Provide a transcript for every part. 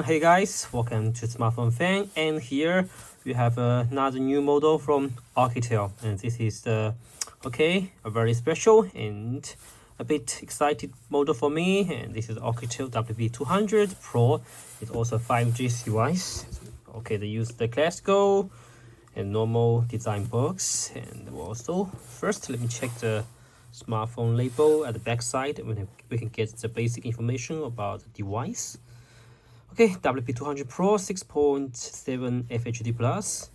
Hey guys, welcome to Smartphone Fan, and here we have another new model from Oukitel, and this is the a very special and a bit excited model for me, and this is Oukitel WP200Pro. It's also a 5G device. Okay, they use the classical and normal design box, and also first let me check the smartphone label at the back side. We can get the basic information about the device. Okay, WP200Pro 6.7 FHD plus,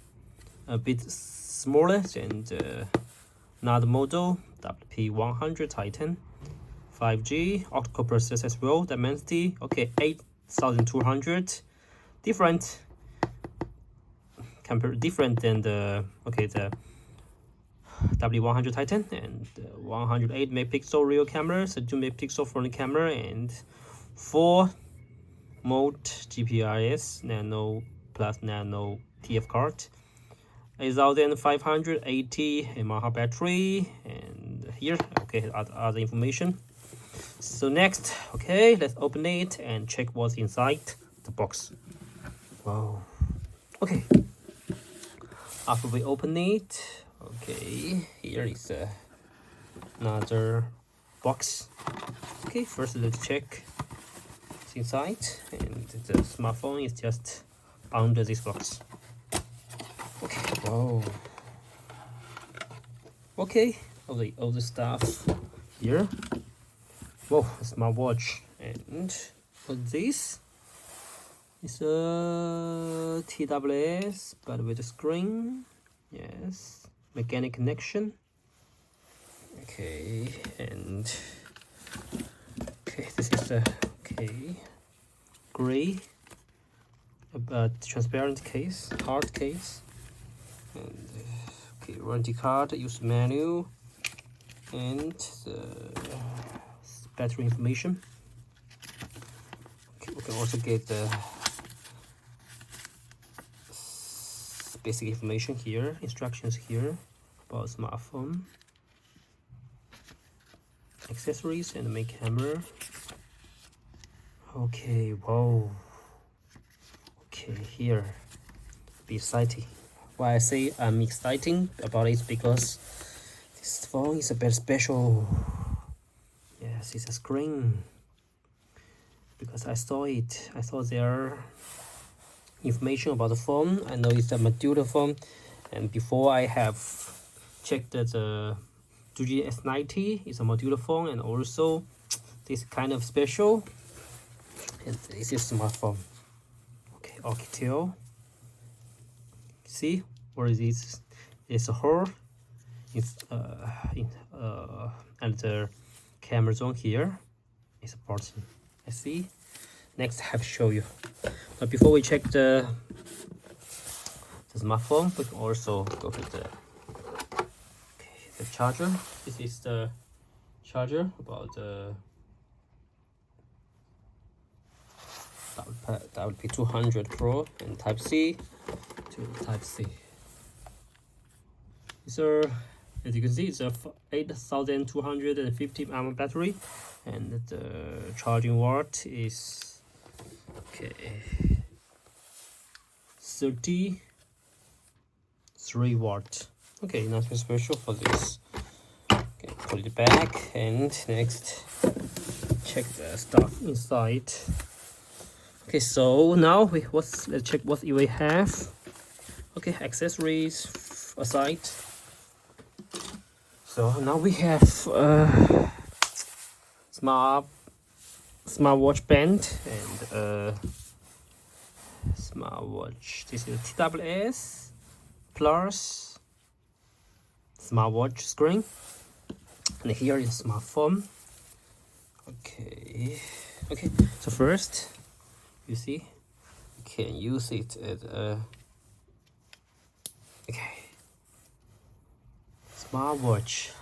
a bit smaller than another model WP100 Titan, 5G octa-core processor as well. Dimensity 8200, different than the the W100 Titan, and 108 megapixel rear camera, 32 megapixel front camera, and 4 mode GPRS Nano plus Nano TF card, 8580 mAh battery, and here other information. So next, let's open it and check what's inside the box. Wow. Okay, after we open it, here is another box. First let's check inside, and the smartphone is just under this box. Wow. All the stuff here. Whoa, a smartwatch, and this is a TWS but with a screen. Yes, mechanic connection. And this is the gray transparent case, hard case, and warranty card, use manual, and the battery information. We can also get the basic information here, instructions here about smartphone, accessories, and the main camera. Wow. Here, be exciting. Why I say I'm exciting about it, because this phone is a bit special. Yes, it's a screen. Because I saw there information about the phone. I know it's a modular phone, and before I have checked that the 2G S90 is a modular phone, and also this kind of special. And this is smartphone. Oukitel. See, where is this? It's a hole. It's and the camera zone here is a button. I see. Next, I have to show you. But before we check the smartphone, we can also go to the charger. This is the charger about the WP200Pro, and Type C to Type C. So as you can see, it's a 8250 mAh battery, and the charging watt is 33 watt. Nothing special for this. Put it back, and next check the stuff inside. So now let's check what we have. Accessories aside. So now we have smartwatch band and smartwatch. This is TWS plus smartwatch screen, and here is smartphone. So first, you see, you can use it as a smartwatch.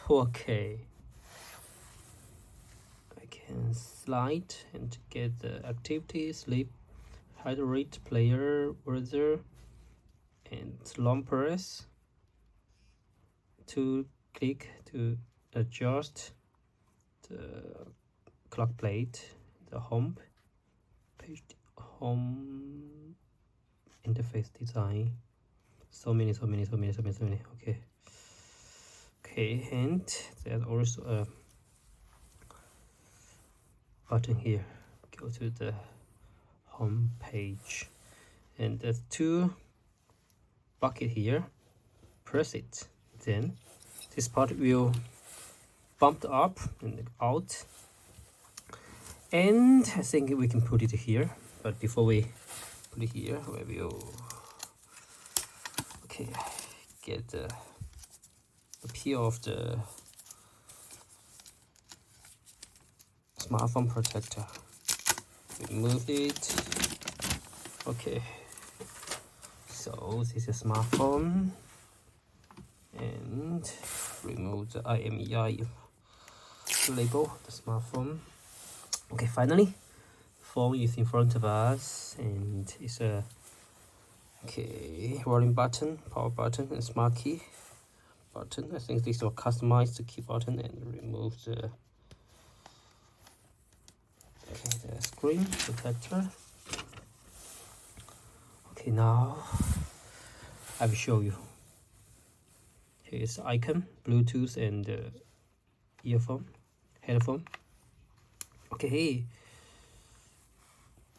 I can slide and get the activity, sleep, heart rate, player, weather, and long press to click to adjust the clock plate, the home page, home interface design. So many. Okay, and there's also a button here. Go to the home page, and there's two bucket here. Press it, then this part will bump up and out, and I think we can put it here. But before we put it here, we will get the peel of the smartphone protector. Remove it. Okay, so this is a smartphone, and remove the IMEI label, the smartphone. Okay, finally, phone is in front of us, and it's a volume button, power button, and smart key button. I think this will customize the key button and remove the the screen protector. Okay, now I will show you. Here's the icon, Bluetooth, and headphone. Okay,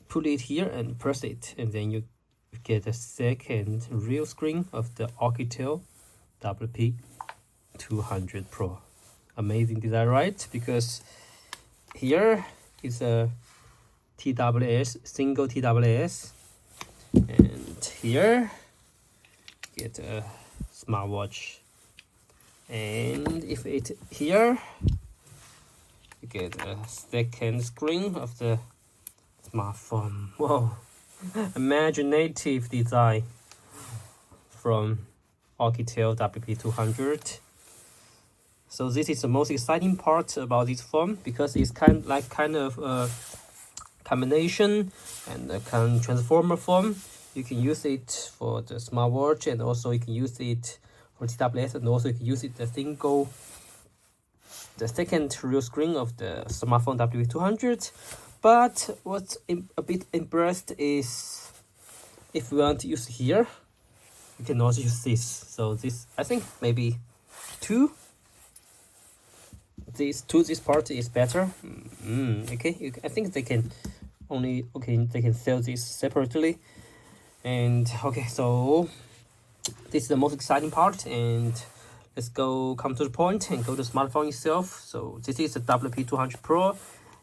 put it here and press it, and then you get a second real screen of the Oukitel WP200Pro. Amazing design, right? Because here is a TWS, single TWS, and here get a smartwatch, and if it here you get a second screen of the smartphone. Whoa, imaginative design from Oukitel WP200. So this is the most exciting part about this phone, because it's kind of a combination and a kind of transformer phone. You can use it for the smartwatch, and also you can use it for TWS, and also you can use it the second real screen of the smartphone WP200. But what's a bit impressed is, if we want to use here, you can also use this. So this, I think maybe this part is better. Okay, I think they can sell this separately. And okay, so this is the most exciting part, and let's come to the point and go to the smartphone itself. So this is the WP200 Pro,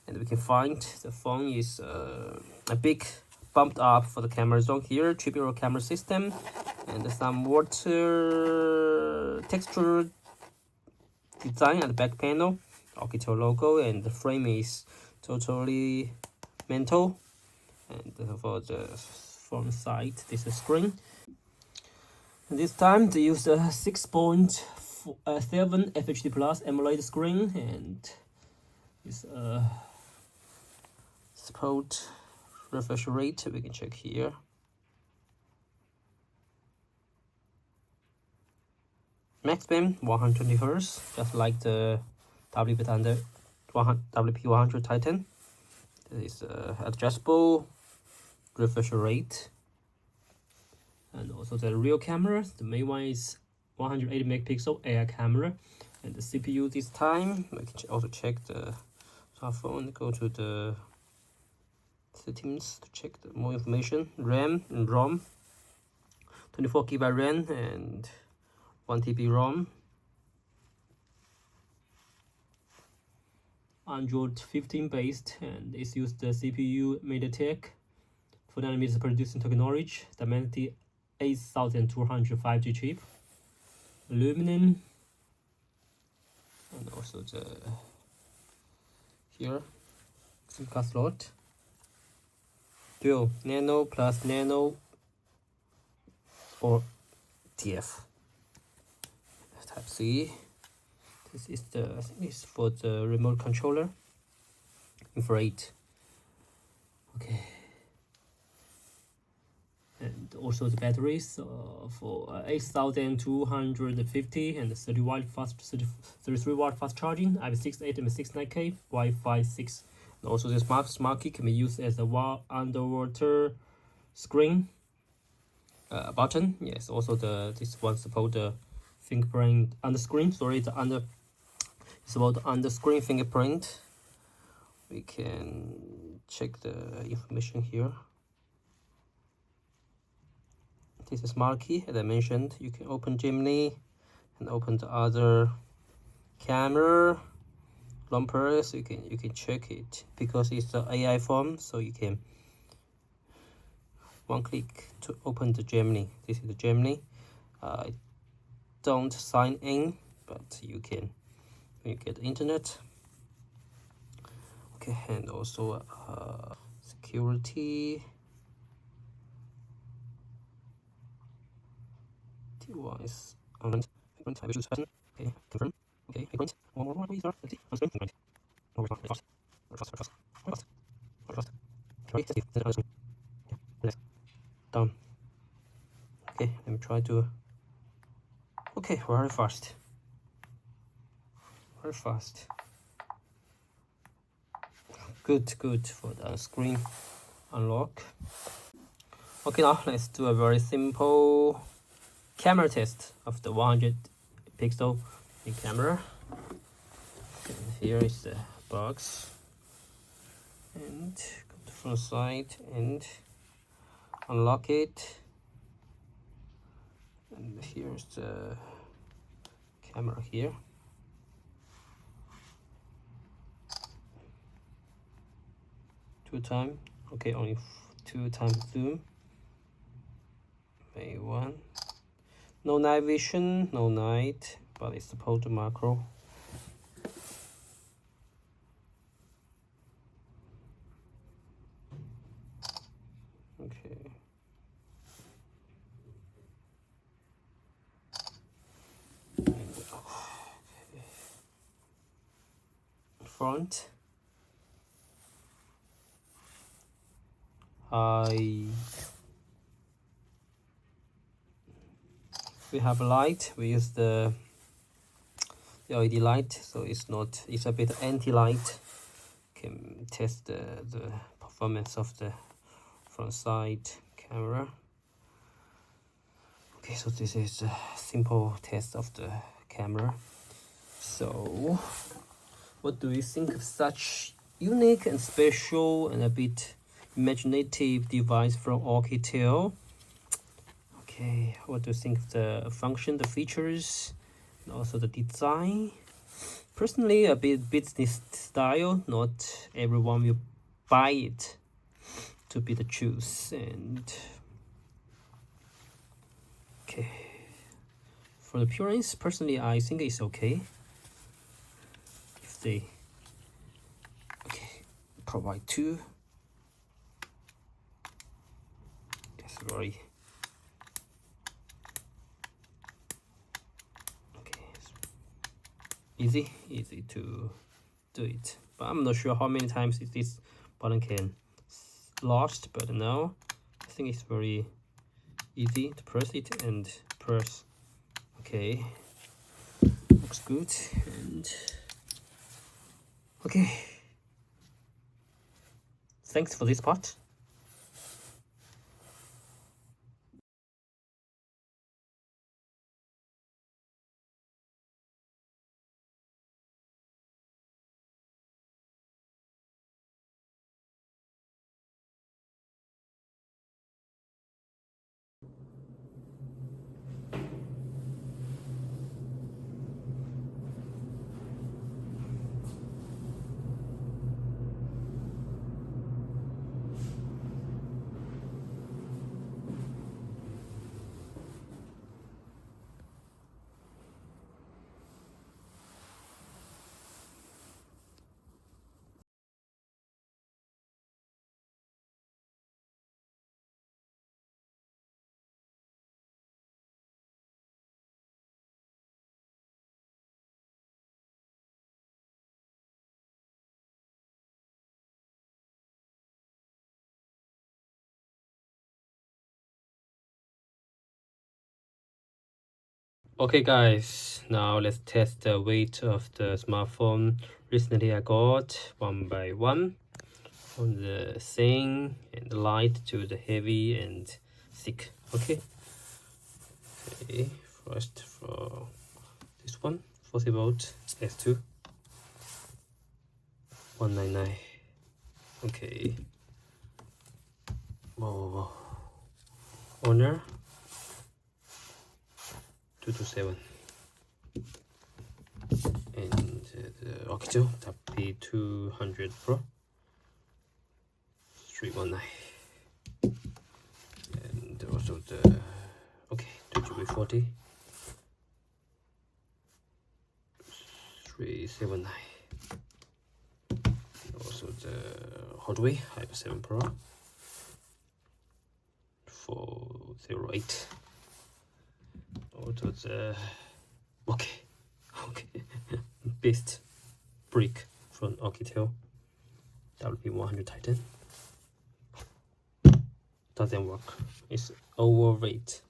and we can find the phone is a big bumped up for the camera zone here, triple camera system, and some water texture design at the back panel, Oukitel logo, and the frame is totally metal. And for the front side, this is screen. And this time they use a 6.7 FHD Plus AMOLED screen, and this support refresh rate we can check here. Max band 120 Hz, just like the WP100 Titan. There is adjustable refresh rate, and also the rear camera. The main one is 180 megapixel AI camera, and the CPU this time. I can also check the smartphone. Go to the settings to check more information. RAM and ROM, 24GB RAM and 1TB ROM. Android 15 based, and it's used the CPU MediaTek 4nm producing technology, Dimensity 8200 chip, aluminum, and also the here SIM card slot, dual Nano plus Nano or TF, Type C. This is for the remote controller. Infrared. Okay. And also the batteries for 8250 and 33 watt fast charging, IP68 and 69K Wi-Fi 6. And also the smart key can be used as a underwater screen button. Yes, also this one support the fingerprint on the screen. Sorry, it's about the under screen fingerprint. We can check the information here. This is smart key, as I mentioned. You can open Gemini and open the other camera lumpers. You can check it because it's the AI form, so you can one click to open the Gemini. This is the Gemini. Don't sign in, but you can when you get the internet. Okay, and also security. T1 is on fingerprint. I will choose button. Okay, confirm. Okay, fingerprint. One more please. Let's see. On screen fingerprint. No, fast. Okay, let's see. Then on screen. Yeah, next. Done. Okay, let me try to. Okay, very fast. Very fast. Good for the screen unlock. Okay, now let's do a very simple camera test of the 100 pixel camera. And here is the box, and go to front side and unlock it. And here's the camera here. Two times, okay, only 2 times zoom. Maybe 1. No night vision, no night, but it's supposed to macro. Okay. Front. We have a light. We use the LED light, so it's a bit anti-light. Can test the performance of the front side camera. Okay, so this is a simple test of the camera. So what do you think of such unique and special and a bit imaginative device from Oukitel? Okay, what do you think of the function, the features, and also the design? Personally, a bit business style. Not everyone will buy it to be the choice. And okay, for the appearance, personally, I think it's okay. If they provide 2, that's very easy to do it, but I'm not sure how many times this button can lost, but now I think it's very easy to press it and press. Okay, looks good. And okay, thanks for this part. Okay guys, now let's test the weight of the smartphone. Recently I got one by one, from the thin and light to the heavy and thick. Okay, first for this one, 40 volt S2, 199. Okay, whoa. Honor 227, and the Oukitel WP200Pro 319, and also the 2GB 379, also the Huawei Hyper 7 Pro 408, also the beast brick from Oukitel WP100 Titan. Doesn't work, it's overweight,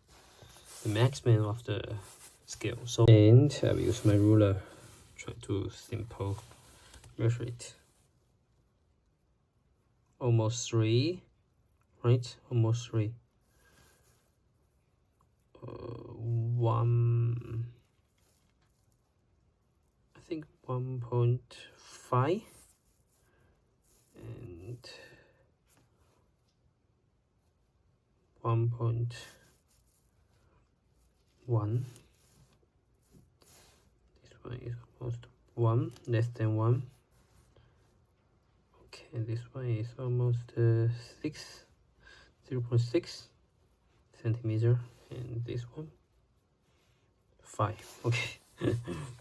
the maximum of the scale. So, and I will use my ruler, try to simple measure it. Almost 3, right? Almost 3. 1, I think 1.5, and 1.1. This one is almost 1, less than 1. Okay, this one is almost 6, 0.6 centimeter, and this one 5. Okay.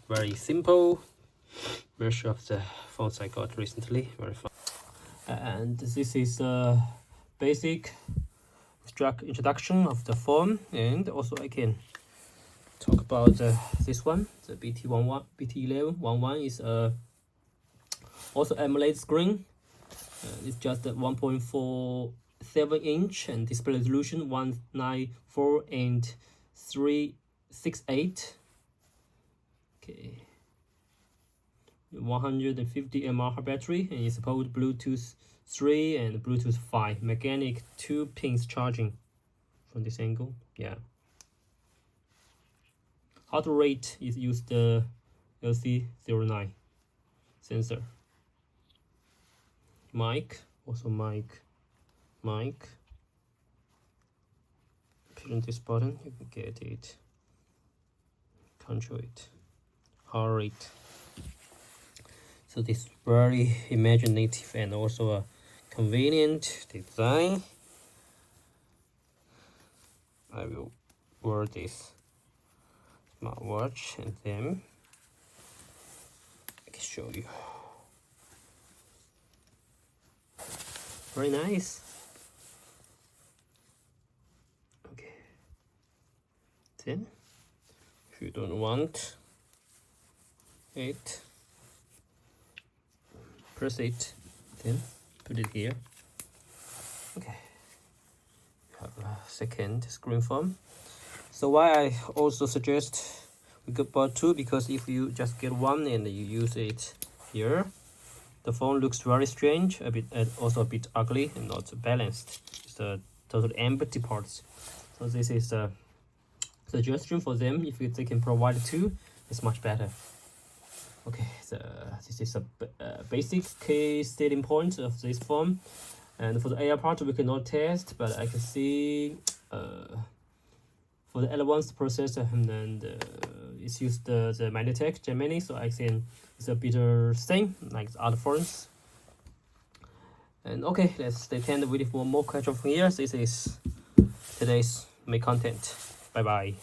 Very simple measure of the phones I got recently. Very fun. And this is a basic introduction of the phone, and also I can talk about this one, the BT1111 is also AMOLED screen. It's just a 1.47 inch and display resolution 194 and 368. Okay, 150 mAh battery, and it supports Bluetooth 3 and Bluetooth 5. Mechanic 2 pins charging from this angle. Yeah. Heart rate is used the LC09 sensor. Mic, also mic. Press this button, you can get it. Control it. Heart rate. So this very imaginative and also a convenient design. I will wear this smartwatch and then I can show you. Very nice. Okay. Then, if you don't want it, press it, then put it here. Okay. You have a second screen form. So why I also suggest we get buy 2, because if you just get one and you use it here, the phone looks very strange, also a bit ugly and not balanced. It's a total empty parts. So this is a suggestion for them. If they can provide 2, it's much better. Okay, this is a basic key selling point of this phone. And for the AI part, we cannot test, but I can see for the advanced processor, and it's used the Magnetic Gemini, so I think it's a bit same like the other phones. And okay, let's stay tuned with more questions from here. This is today's main content. Bye bye.